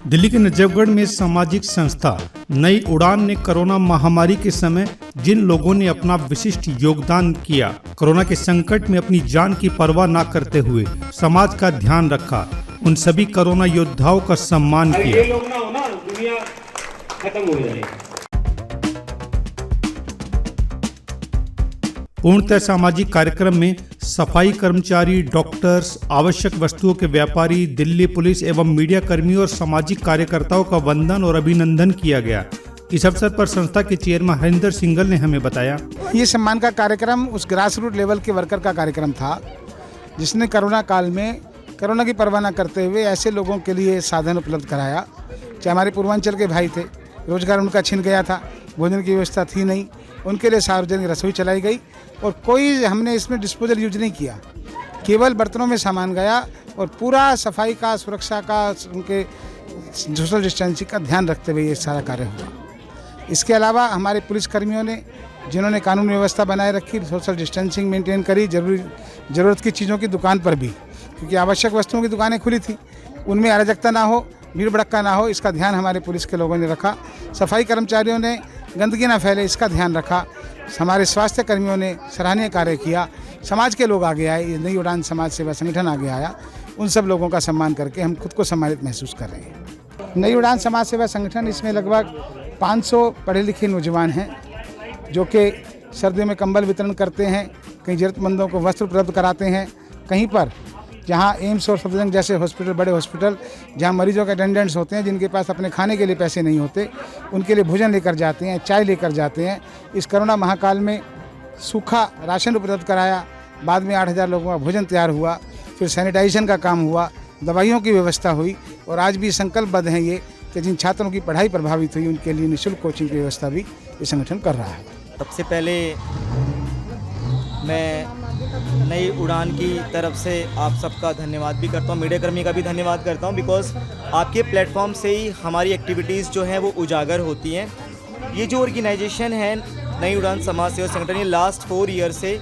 दिल्ली के नजफगढ़ में सामाजिक संस्था नई उड़ान ने कोरोना महामारी के समय जिन लोगों ने अपना विशिष्ट योगदान किया, कोरोना के संकट में अपनी जान की परवाह न करते हुए समाज का ध्यान रखा, उन सभी कोरोना योद्धाओं का सम्मान किया। ये लोग ना हो ना, दुनिया खत्म हो जाएगी। पूर्णतः सामाजिक कार्यक्रम में सफाई कर्मचारी, डॉक्टर्स, आवश्यक वस्तुओं के व्यापारी, दिल्ली पुलिस एवं मीडिया कर्मियों और सामाजिक कार्यकर्ताओं का वंदन और अभिनंदन किया गया। इस अवसर पर संस्था के चेयरमैन हरिंदर सिंघल ने हमें बताया, ये सम्मान का कार्यक्रम उस ग्रास रूट लेवल के वर्कर का कार्यक्रम था जिसने कोरोना काल में कोरोना की परवाह न करते हुए ऐसे लोगों के लिए साधन उपलब्ध कराया। चाहे हमारे पूर्वांचल के भाई थे, रोजगार उनका छिन गया था, भोजन की व्यवस्था थी नहीं, उनके लिए सार्वजनिक रसोई चलाई गई और कोई हमने इसमें डिस्पोजल यूज नहीं किया, केवल बर्तनों में सामान गया और पूरा सफाई का, सुरक्षा का, उनके सोशल डिस्टेंसिंग का ध्यान रखते हुए ये सारा कार्य हुआ। इसके अलावा हमारे पुलिसकर्मियों ने, जिन्होंने कानून व्यवस्था बनाए रखी, सोशल डिस्टेंसिंग मेंटेन करी, ज़रूरत की चीज़ों की दुकान पर भी, क्योंकि आवश्यक वस्तुओं की दुकानें खुली थी, उनमें अराजकता ना हो, भीड़ भड़क्का ना हो, इसका ध्यान हमारे पुलिस के लोगों ने रखा। सफाई कर्मचारियों ने गंदगी ना फैले, इसका ध्यान रखा। हमारे स्वास्थ्य कर्मियों ने सराहनीय कार्य किया। समाज के लोग आगे आए, नई उड़ान समाज सेवा संगठन आगे आया। उन सब लोगों का सम्मान करके हम खुद को सम्मानित महसूस कर रहे हैं। नई उड़ान समाज सेवा संगठन, इसमें लगभग 500 पढ़े लिखे नौजवान हैं जो कि सर्दियों में कंबल वितरण करते हैं, कहीं ज़रूरतमंदों को वस्त्र उपलब्ध कराते हैं, कहीं पर जहाँ एम्स और सफदरजंग जैसे हॉस्पिटल, बड़े हॉस्पिटल जहाँ मरीजों के अटेंडेंट्स होते हैं, जिनके पास अपने खाने के लिए पैसे नहीं होते, उनके लिए भोजन लेकर जाते हैं, चाय लेकर जाते हैं। इस कोरोना महाकाल में सूखा राशन उपलब्ध कराया, बाद में 8,000 लोगों का भोजन तैयार हुआ, फिर सैनिटाइजेशन का काम हुआ, दवाइयों की व्यवस्था हुई और आज भी संकल्पबद्ध हैं ये कि जिन छात्रों की पढ़ाई प्रभावित हुई उनके लिए निःशुल्क कोचिंग की व्यवस्था भी ये संगठन कर रहा है। सबसे पहले मैं नई उड़ान की तरफ से आप सबका धन्यवाद भी करता हूँ, मीडिया कर्मी का भी धन्यवाद करता हूँ, बिकॉज़ आपके प्लेटफॉर्म से ही हमारी एक्टिविटीज़ जो हैं वो उजागर होती हैं। ये जो ऑर्गेनाइजेशन है नई उड़ान समाज सेवा संगठन, ये लास्ट 4 ईयर से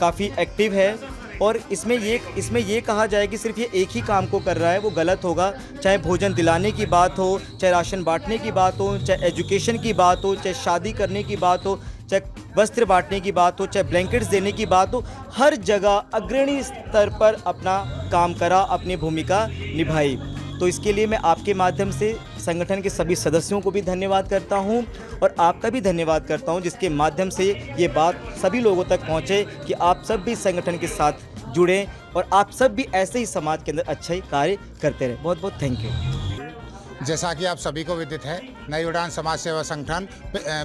काफ़ी एक्टिव है और इसमें ये कहा जाए कि सिर्फ ये एक ही काम को कर रहा है, वो गलत होगा। चाहे भोजन दिलाने की बात हो, चाहे राशन बांटने की बात हो, चाहे एजुकेशन की बात हो, चाहे शादी करने की बात हो, चाहे वस्त्र बांटने की बात हो, चाहे ब्लैंकेट्स देने की बात हो, हर जगह अग्रणी स्तर पर अपना काम करा, अपनी भूमिका निभाई। तो इसके लिए मैं आपके माध्यम से संगठन के सभी सदस्यों को भी धन्यवाद करता हूं और आपका भी धन्यवाद करता हूं, जिसके माध्यम से ये बात सभी लोगों तक पहुंचे कि आप सब भी संगठन के साथ जुड़ें और आप सब भी ऐसे ही समाज के अंदर अच्छा ही कार्य करते रहें। बहुत बहुत थैंक यू। जैसा कि आप सभी को विदित है, नई उड़ान समाज सेवा संगठन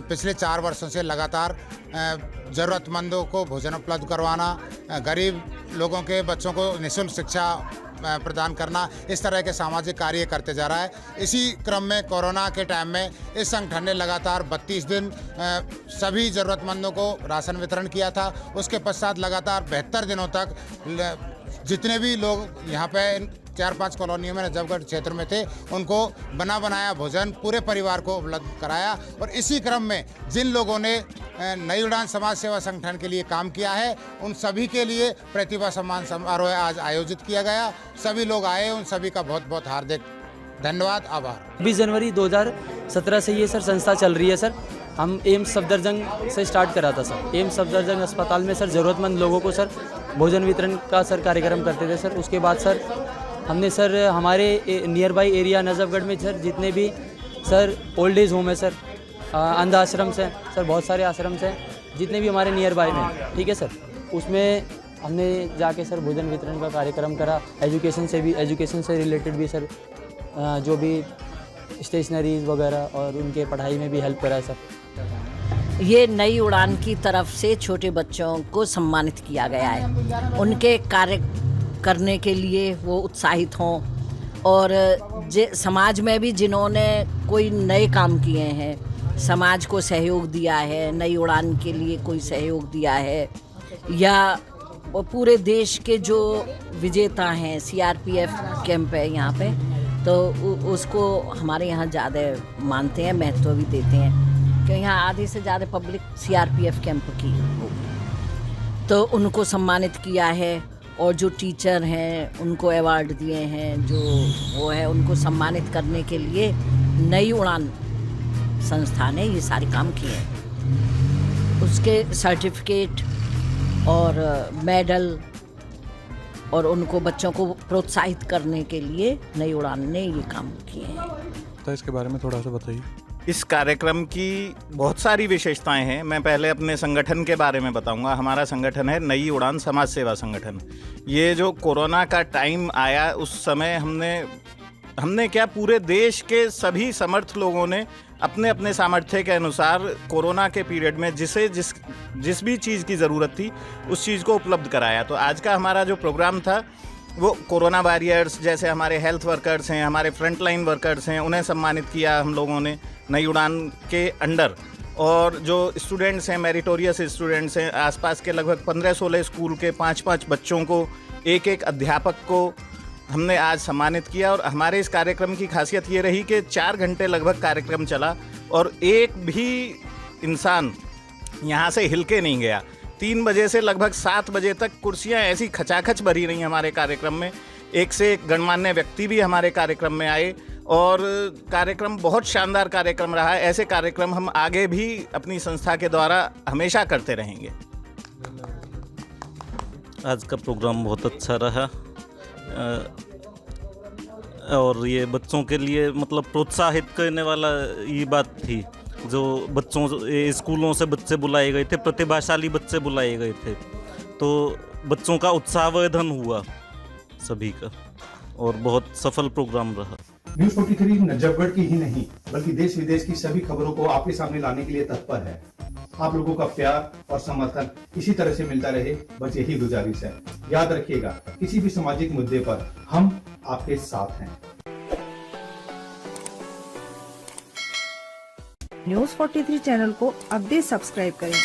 पिछले 4 वर्षों से लगातार ज़रूरतमंदों को भोजन उपलब्ध करवाना, गरीब लोगों के बच्चों को निःशुल्क शिक्षा प्रदान करना, इस तरह के सामाजिक कार्य करते जा रहा है। इसी क्रम में कोरोना के टाइम में इस संगठन ने लगातार 32 दिन सभी ज़रूरतमंदों को राशन वितरण किया था। उसके पश्चात लगातार 72 दिनों तक जितने भी लोग यहाँ पे 4-5 कॉलोनियों में नजफगढ़ क्षेत्र में थे, उनको बना बनाया भोजन पूरे परिवार को उपलब्ध कराया। और इसी क्रम में जिन लोगों ने नई उड़ान समाज सेवा संगठन के लिए काम किया है, उन सभी के लिए प्रतिभा सम्मान समारोह आज आयोजित किया गया। सभी लोग आए, उन सभी का बहुत बहुत हार्दिक धन्यवाद, आभार। 20 जनवरी 2017 से ये सर संस्था चल रही है सर। हम एम्स सफदरजंग से स्टार्ट करा था सर। एम्स सफदरजंग अस्पताल में सर ज़रूरतमंद लोगों को सर भोजन वितरण का सर कार्यक्रम करते थे सर। उसके बाद सर हमने सर हमारे नियर बाई एरिया नजफगढ़ में सर जितने भी सर ओल्ड एज होम है सर, अंध आश्रम से सर, बहुत सारे आश्रम से जितने भी हमारे नियर बाई में, ठीक है सर, उसमें हमने जाके सर भोजन वितरण का कार्यक्रम करा। एजुकेशन से रिलेटेड भी सर जो भी स्टेशनरीज वगैरह और उनके पढ़ाई में भी हेल्प करा सर। ये नई उड़ान की तरफ से छोटे बच्चों को सम्मानित किया गया है, उनके कार्य करने के लिए वो उत्साहित हों और समाज में भी जिन्होंने कोई नए काम किए हैं, समाज को सहयोग दिया है, नई उड़ान के लिए कोई सहयोग दिया है, या पूरे देश के जो विजेता हैं, सीआरपीएफ कैंप है यहाँ पे, तो उसको हमारे यहाँ ज़्यादा मानते हैं, महत्व भी देते हैं कि यहाँ आधे से ज़्यादा पब्लिक सीआरपीएफ कैंप की, तो उनको सम्मानित किया है। और जो टीचर हैं उनको अवार्ड दिए हैं, जो वो है उनको सम्मानित करने के लिए नई उड़ान संस्था ने ये सारे काम किए हैं। उसके सर्टिफिकेट और मेडल और उनको बच्चों को प्रोत्साहित करने के लिए नई उड़ान ने ये काम किए हैं। तो इसके बारे में थोड़ा सा बताइए। इस कार्यक्रम की बहुत सारी विशेषताएं हैं। मैं पहले अपने संगठन के बारे में बताऊंगा। हमारा संगठन है नई उड़ान समाज सेवा संगठन। ये जो कोरोना का टाइम आया उस समय हमने क्या, पूरे देश के सभी समर्थ लोगों ने अपने अपने सामर्थ्य के अनुसार कोरोना के पीरियड में जिस भी चीज़ की ज़रूरत थी उस चीज़ को उपलब्ध कराया। तो आज का हमारा जो प्रोग्राम था वो कोरोना वॉरियर्स, जैसे हमारे हेल्थ वर्कर्स हैं, हमारे फ्रंट लाइन वर्कर्स हैं, उन्हें सम्मानित किया हम लोगों ने नई उड़ान के अंडर। और जो स्टूडेंट्स हैं, मेरिटोरियस स्टूडेंट्स हैं, आसपास के लगभग 15-16 स्कूल के 5-5 बच्चों को, एक अध्यापक को हमने आज सम्मानित किया। और हमारे इस कार्यक्रम की खासियत ये रही कि 4 घंटे लगभग कार्यक्रम चला और एक भी इंसान यहाँ से हिल के नहीं गया। 3 बजे से लगभग 7 बजे तक कुर्सियाँ ऐसी खचाखच भरी रही हमारे कार्यक्रम में। एक से एक गणमान्य व्यक्ति भी हमारे कार्यक्रम में आए और कार्यक्रम बहुत शानदार कार्यक्रम रहा। ऐसे कार्यक्रम हम आगे भी अपनी संस्था के द्वारा हमेशा करते रहेंगे। आज का प्रोग्राम बहुत अच्छा रहा और ये बच्चों के लिए मतलब प्रोत्साहित करने वाला ये बात थी। जो बच्चों स्कूलों से बच्चे बुलाए गए थे, प्रतिभाशाली बच्चे बुलाए गए थे, तो बच्चों का उत्साहवर्धन हुआ सभी का और बहुत सफल प्रोग्राम रहा। न्यूज़ 43 नजफगढ़ की ही नहीं बल्कि देश विदेश की सभी खबरों को आपके सामने लाने के लिए तत्पर है। आप लोगों का प्यार और समर्थन इसी तरह से मिलता रहे, बस यही गुजारिश है। याद रखिएगा, किसी भी सामाजिक मुद्दे पर हम आपके साथ हैं। न्यूज़ 43 चैनल को अब भी सब्सक्राइब करें